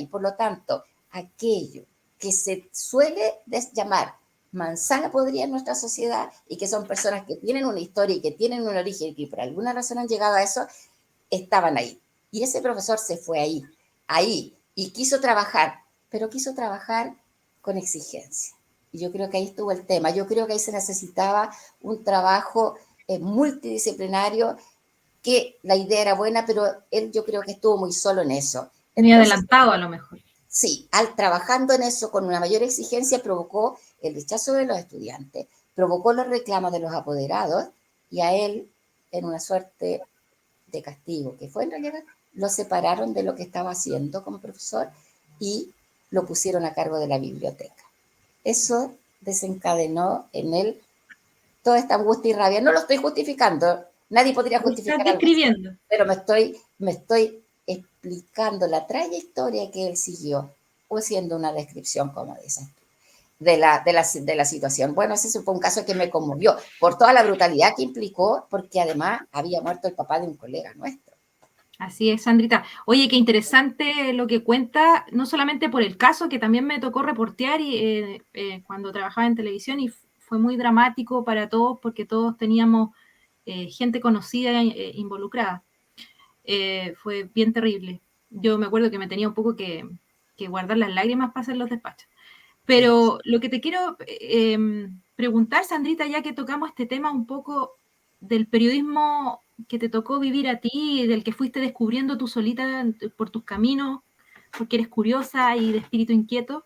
Por lo tanto, aquello que se suele llamar manzana podrida en nuestra sociedad y que son personas que tienen una historia y que tienen un origen y que por alguna razón han llegado a eso, estaban ahí. Y ese profesor se fue ahí, y quiso trabajar, pero quiso trabajar con exigencia. Y yo creo que ahí estuvo el tema. Yo creo que ahí se necesitaba un trabajo multidisciplinario, que la idea era buena, pero él yo creo que estuvo muy solo en eso. Muy Entonces, adelantado a lo mejor. sí, trabajando en eso con una mayor exigencia, provocó el rechazo de los estudiantes, provocó los reclamos de los apoderados, y a él, en una suerte de castigo, que fue en realidad, lo separaron de lo que estaba haciendo como profesor y lo pusieron a cargo de la biblioteca. Eso desencadenó en él toda esta angustia y rabia. No lo estoy justificando, nadie podría Lo estás justificar algo así, describiendo. pero me estoy explicando la trayectoria que él siguió, o haciendo una descripción, como dices, de la situación. Bueno, ese fue un caso que me conmovió por toda la brutalidad que implicó, porque además había muerto el papá de un colega nuestro. Así es, Sandrita. Oye, qué interesante lo que cuenta, no solamente por el caso que también me tocó reportear cuando trabajaba en televisión, y fue muy dramático para todos porque todos teníamos gente conocida involucrada. Fue bien terrible. Yo me acuerdo que me tenía un poco que guardar las lágrimas para hacer los despachos. Pero lo que te quiero preguntar, Sandrita, ya que tocamos este tema un poco del periodismo que te tocó vivir a ti, del que fuiste descubriendo tú solita por tus caminos, porque eres curiosa y de espíritu inquieto,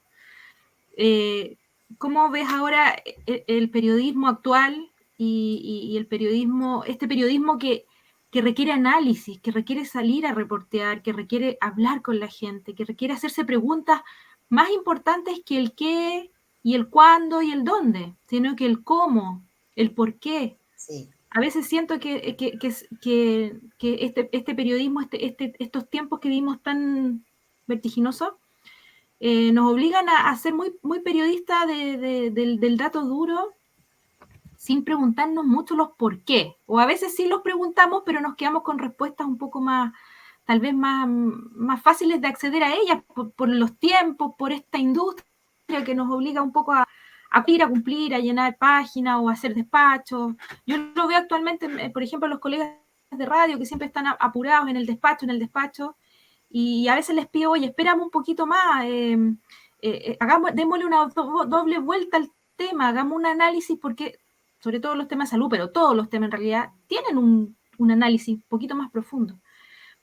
¿cómo ves ahora el periodismo actual y el periodismo, este periodismo que requiere análisis, que requiere salir a reportear, que requiere hablar con la gente, que requiere hacerse preguntas más importantes que el qué y el cuándo y el dónde, sino que el cómo, el por qué? Sí. A veces siento que este periodismo, estos tiempos que vivimos tan vertiginosos, nos obligan a ser muy, muy periodistas del dato duro, sin preguntarnos mucho los por qué. O a veces sí los preguntamos, pero nos quedamos con respuestas un poco más, tal vez más fáciles de acceder a ellas por los tiempos, por esta industria que nos obliga un poco a cumplir, a llenar páginas o a hacer despachos. Yo lo veo actualmente, por ejemplo, los colegas de radio que siempre están apurados en el despacho, y a veces les pido, oye, espérame un poquito más, démosle una doble vuelta al tema, hagamos un análisis, porque sobre todo los temas de salud, pero todos los temas en realidad tienen un análisis un poquito más profundo.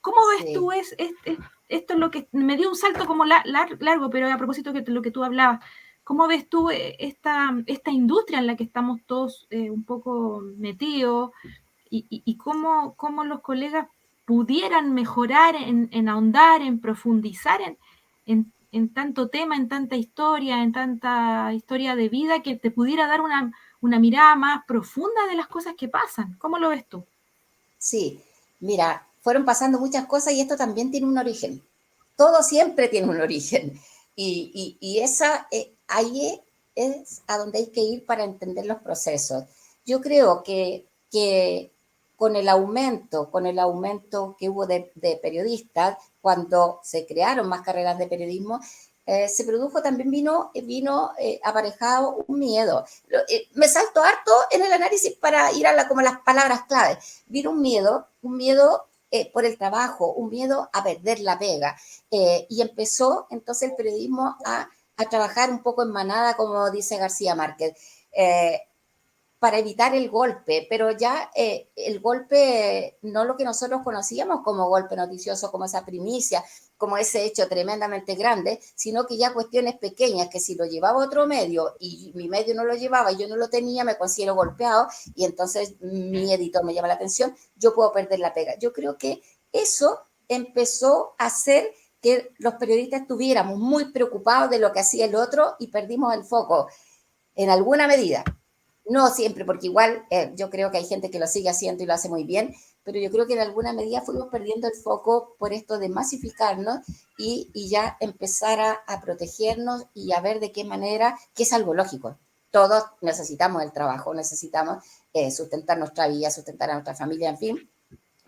¿Cómo ves tú esto es lo que me dio un salto como largo, pero a propósito de lo que tú hablabas, ¿cómo ves tú esta industria en la que estamos todos un poco metidos y cómo los colegas pudieran mejorar en ahondar, en profundizar en tanto tema, en tanta historia de vida, que te pudiera dar una mirada más profunda de las cosas que pasan? ¿Cómo lo ves tú? Sí, mira, fueron pasando muchas cosas y esto también tiene un origen. Todo siempre tiene un origen. Y ahí es a donde hay que ir para entender los procesos. Yo creo que con el aumento que hubo de periodistas, cuando se crearon más carreras de periodismo, se produjo también, vino aparejado un miedo. Me salto harto en el análisis para ir como las palabras clave. Vino un miedo por el trabajo, un miedo a perder la pega. Y empezó entonces el periodismo a trabajar un poco en manada, como dice García Márquez. Para evitar el golpe, pero ya el golpe, no lo que nosotros conocíamos como golpe noticioso, como esa primicia, como ese hecho tremendamente grande, sino que ya cuestiones pequeñas, que si lo llevaba otro medio y mi medio no lo llevaba y yo no lo tenía, me considero golpeado y entonces mi editor me llama la atención, yo puedo perder la pega. Yo creo que eso empezó a hacer que los periodistas estuviéramos muy preocupados de lo que hacía el otro y perdimos el foco en alguna medida. No siempre, porque igual yo creo que hay gente que lo sigue haciendo y lo hace muy bien, pero yo creo que en alguna medida fuimos perdiendo el foco por esto de masificarnos y ya empezar a protegernos y a ver de qué manera, que es algo lógico. Todos necesitamos el trabajo, necesitamos sustentar nuestra vida, sustentar a nuestra familia, en fin,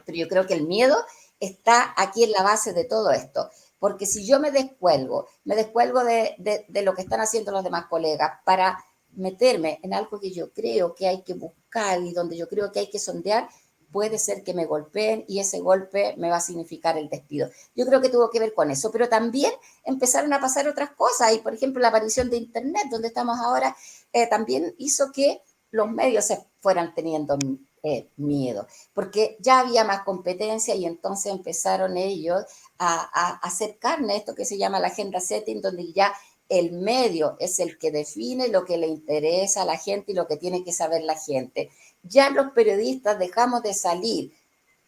pero yo creo que el miedo está aquí en la base de todo esto. Porque si yo me descuelgo de lo que están haciendo los demás colegas para meterme en algo que yo creo que hay que buscar y donde yo creo que hay que sondear, puede ser que me golpeen y ese golpe me va a significar el despido. Yo creo que tuvo que ver con eso, pero también empezaron a pasar otras cosas y, por ejemplo, la aparición de Internet, donde estamos ahora, también hizo que los medios se fueran teniendo miedo, porque ya había más competencia y entonces empezaron ellos a hacer carne esto que se llama la agenda setting, donde ya el medio es el que define lo que le interesa a la gente y lo que tiene que saber la gente. Ya los periodistas dejamos de salir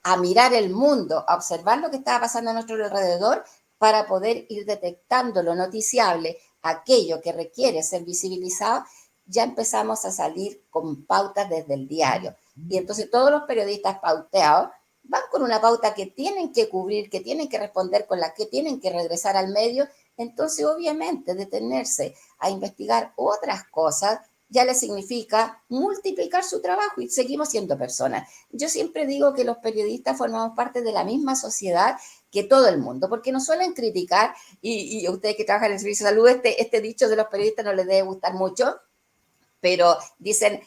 a mirar el mundo, a observar lo que estaba pasando a nuestro alrededor para poder ir detectando lo noticiable, aquello que requiere ser visibilizado. Ya empezamos a salir con pautas desde el diario. Y entonces todos los periodistas pauteados van con una pauta que tienen que cubrir, que tienen que responder, con la que tienen que regresar al medio. Entonces, obviamente, detenerse a investigar otras cosas ya le significa multiplicar su trabajo y seguimos siendo personas. Yo siempre digo que los periodistas formamos parte de la misma sociedad que todo el mundo, porque nos suelen criticar, y ustedes que trabajan en el servicio de salud, este dicho de los periodistas no les debe gustar mucho, pero dicen,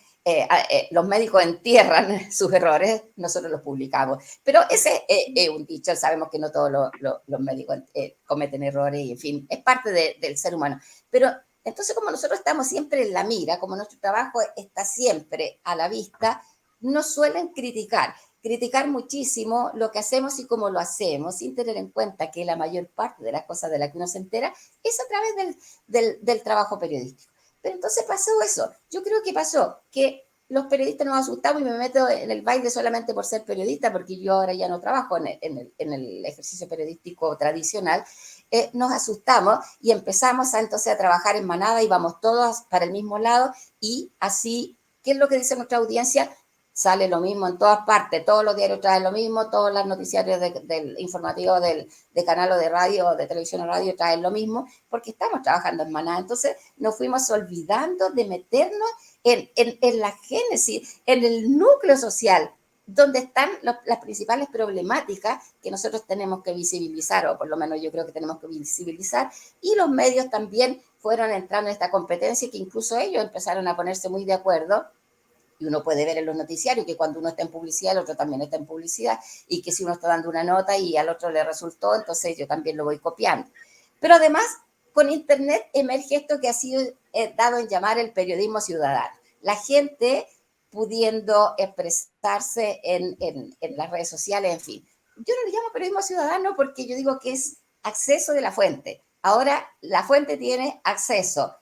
los médicos entierran sus errores, nosotros los publicamos. Pero ese es un dicho, sabemos que no todos los médicos cometen errores, y en fin, es parte del ser humano. Pero entonces, como nosotros estamos siempre en la mira, como nuestro trabajo está siempre a la vista, nos suelen criticar muchísimo lo que hacemos y cómo lo hacemos, sin tener en cuenta que la mayor parte de las cosas de las que uno se entera es a través del trabajo periodístico. Pero entonces pasó eso. Yo creo que pasó que los periodistas nos asustamos y me meto en el baile solamente por ser periodista, porque yo ahora ya no trabajo en el ejercicio periodístico tradicional. Nos asustamos y empezamos entonces a trabajar en manada y vamos todos para el mismo lado y así, ¿qué es lo que dice nuestra audiencia? Sale lo mismo en todas partes, todos los diarios traen lo mismo, todos los noticiarios del informativo de canal o de radio o de televisión o radio traen lo mismo, porque estamos trabajando en manada. Entonces nos fuimos olvidando de meternos en la génesis, en el núcleo social, donde están las principales problemáticas que nosotros tenemos que visibilizar, o por lo menos yo creo que tenemos que visibilizar, y los medios también fueron entrando en esta competencia, que incluso ellos empezaron a ponerse muy de acuerdo. Y uno puede ver en los noticiarios que cuando uno está en publicidad, el otro también está en publicidad, y que si uno está dando una nota y al otro le resultó, entonces yo también lo voy copiando. Pero además con Internet emerge esto que ha sido dado en llamar el periodismo ciudadano. La gente pudiendo expresarse en las redes sociales, en fin. Yo no le llamo periodismo ciudadano porque yo digo que es acceso de la fuente. Ahora la fuente tiene acceso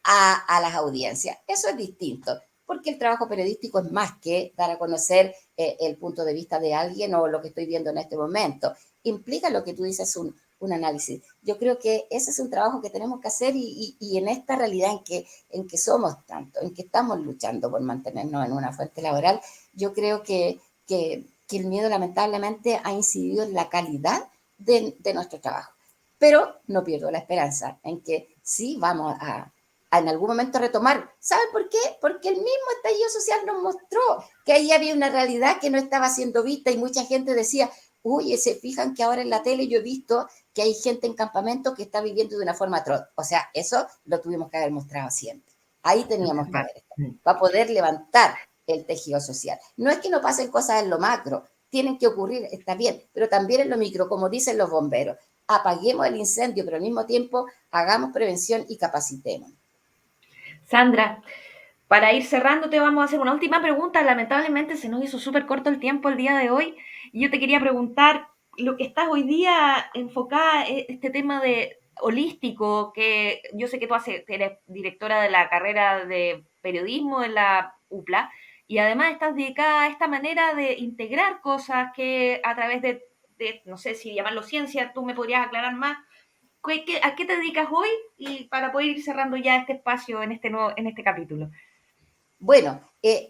a las audiencias. Eso es distinto, porque el trabajo periodístico es más que dar a conocer el punto de vista de alguien o lo que estoy viendo en este momento. Implica lo que tú dices, un análisis. Yo creo que ese es un trabajo que tenemos que hacer y en esta realidad en que somos tanto, en que estamos luchando por mantenernos en una fuente laboral, yo creo que el miedo lamentablemente ha incidido en la calidad de nuestro trabajo. Pero no pierdo la esperanza en que sí vamos a en algún momento retomar. ¿Saben por qué? Porque el mismo estallido social nos mostró que ahí había una realidad que no estaba siendo vista y mucha gente decía, oye, se fijan que ahora en la tele yo he visto que hay gente en campamentos que está viviendo de una forma atroz. O sea, eso lo tuvimos que haber mostrado siempre. Ahí teníamos que haber estado, para poder levantar el tejido social. No es que no pasen cosas en lo macro, tienen que ocurrir, está bien, pero también en lo micro, como dicen los bomberos. Apaguemos el incendio, pero al mismo tiempo hagamos prevención y capacitemos. Sandra, para ir cerrando te vamos a hacer una última pregunta. Lamentablemente se nos hizo súper corto el tiempo el día de hoy y yo te quería preguntar lo que estás hoy día enfocada en este tema de holístico, que yo sé que tú eres directora de la carrera de periodismo en la UPLA y además estás dedicada a esta manera de integrar cosas que a través de no sé si llamarlo ciencia, tú me podrías aclarar más. ¿A qué te dedicas hoy? Y para poder ir cerrando ya este espacio en este capítulo. Bueno,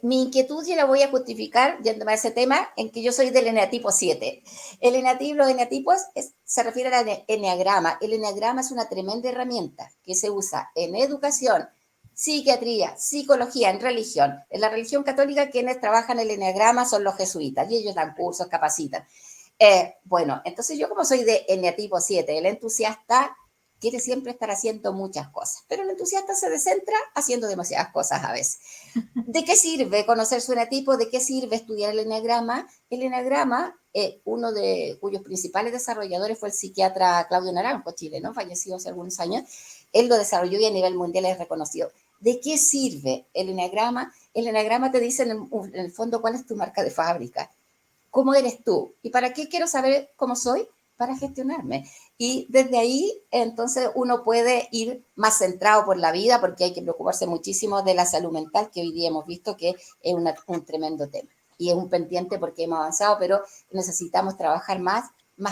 mi inquietud yo la voy a justificar, yéndome a ese tema, en que yo soy del eneatipo 7. Los eneatipos se refieren al eneagrama. El eneagrama es una tremenda herramienta que se usa en educación, psiquiatría, psicología, en religión. En la religión católica quienes trabajan el eneagrama son los jesuitas y ellos dan cursos, capacitan. Bueno, entonces yo como soy de eneatipo 7, el entusiasta quiere siempre estar haciendo muchas cosas, pero el entusiasta se descentra haciendo demasiadas cosas a veces. ¿De qué sirve conocer su eneatipo? ¿De qué sirve estudiar el eneagrama? El eneagrama, uno de cuyos principales desarrolladores fue el psiquiatra Claudio Naranjo, chileno, fallecido hace algunos años. Él lo desarrolló y a nivel mundial es reconocido. ¿De qué sirve el eneagrama? El eneagrama te dice en el fondo cuál es tu marca de fábrica, cómo eres tú. ¿Y para qué quiero saber cómo soy? Para gestionarme. Y desde ahí, entonces, uno puede ir más centrado por la vida, porque hay que preocuparse muchísimo de la salud mental, que hoy día hemos visto que es un tremendo tema. Y es un pendiente porque hemos avanzado, pero necesitamos trabajar más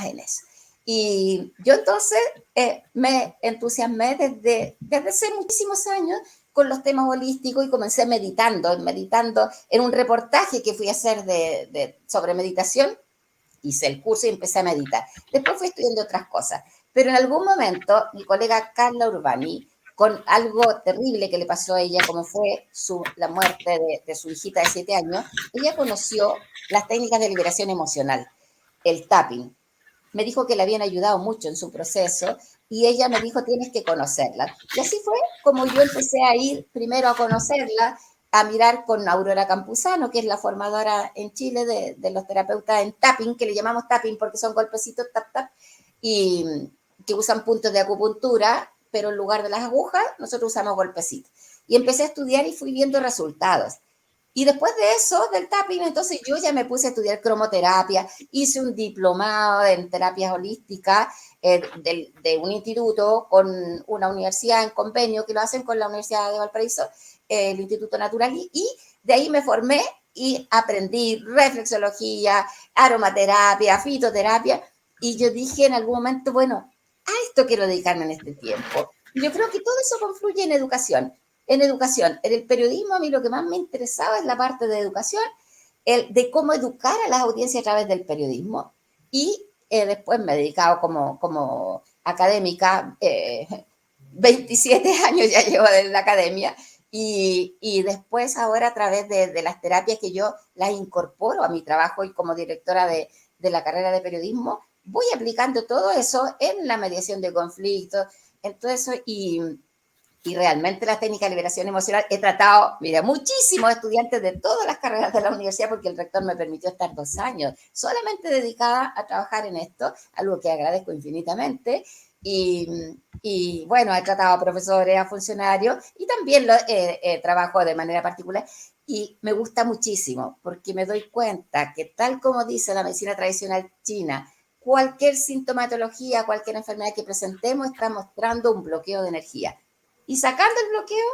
en eso. Y yo entonces me entusiasmé desde hace muchísimos años con los temas holísticos y comencé meditando en un reportaje que fui a hacer sobre meditación. Hice el curso y empecé a meditar. Después fui estudiando otras cosas. Pero en algún momento, mi colega Carla Urbani, con algo terrible que le pasó a ella, como fue la muerte de su hijita de 7 años, ella conoció las técnicas de liberación emocional, el tapping. Me dijo que le habían ayudado mucho en su proceso y ella me dijo, tienes que conocerla. Y así fue como yo empecé a ir primero a conocerla, a mirar con Aurora Campuzano, que es la formadora en Chile de los terapeutas en tapping, que le llamamos tapping porque son golpecitos, tap, tap, y que usan puntos de acupuntura, pero en lugar de las agujas, nosotros usamos golpecitos. Y empecé a estudiar y fui viendo resultados. Y después de eso, del tapping, entonces yo ya me puse a estudiar cromoterapia, hice un diplomado en terapias holísticas de un instituto con una universidad en convenio que lo hacen con la Universidad de Valparaíso, el Instituto Natural, y de ahí me formé y aprendí reflexología, aromaterapia, fitoterapia, y yo dije en algún momento, bueno, a esto quiero dedicarme en este tiempo. Y yo creo que todo eso confluye en educación. En el periodismo, a mí lo que más me interesaba es la parte de educación, de cómo educar a las audiencias a través del periodismo. Y después me he dedicado como académica, 27 años ya llevo en la academia, y después ahora a través de las terapias que yo las incorporo a mi trabajo y como directora de la carrera de periodismo, voy aplicando todo eso en la mediación de conflictos, en todo eso, y realmente las técnicas de liberación emocional he tratado, mira, muchísimos estudiantes de todas las carreras de la universidad porque el rector me permitió estar 2 años solamente dedicada a trabajar en esto, algo que agradezco infinitamente. y bueno, he tratado a profesores, a funcionarios y también trabajo de manera particular. Y me gusta muchísimo porque me doy cuenta que tal como dice la medicina tradicional china, cualquier sintomatología, cualquier enfermedad que presentemos está mostrando un bloqueo de energía. Y sacando el bloqueo,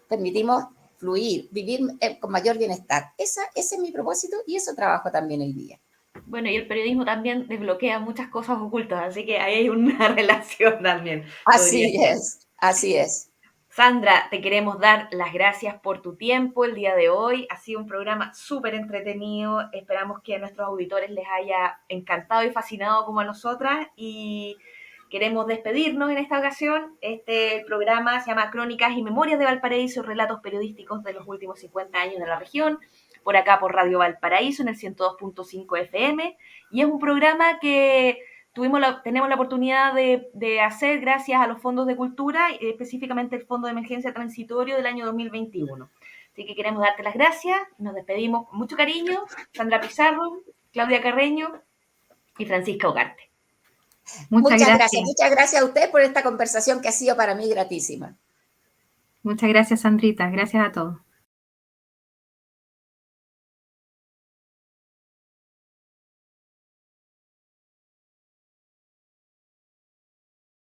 permitimos fluir, vivir con mayor bienestar. Ese es mi propósito y eso trabajo también hoy día. Bueno, y el periodismo también desbloquea muchas cosas ocultas, así que ahí hay una relación también. Así es, así es. Sandra, te queremos dar las gracias por tu tiempo el día de hoy. Ha sido un programa súper entretenido. Esperamos que a nuestros auditores les haya encantado y fascinado como a nosotras. Y queremos despedirnos en esta ocasión. Este programa se llama Crónicas y Memorias de Valparaíso, relatos periodísticos de los últimos 50 años de la región. Por acá por Radio Valparaíso en el 102.5 FM. Y es un programa que tenemos la oportunidad de hacer gracias a los fondos de cultura, específicamente el Fondo de Emergencia Transitorio del año 2021. Así que queremos darte las gracias, nos despedimos con mucho cariño, Sandra Pizarro, Claudia Carreño y Francisca Ugarte. Muchas gracias a usted por esta conversación que ha sido para mí gratísima. Muchas gracias, Sandrita, gracias a todos.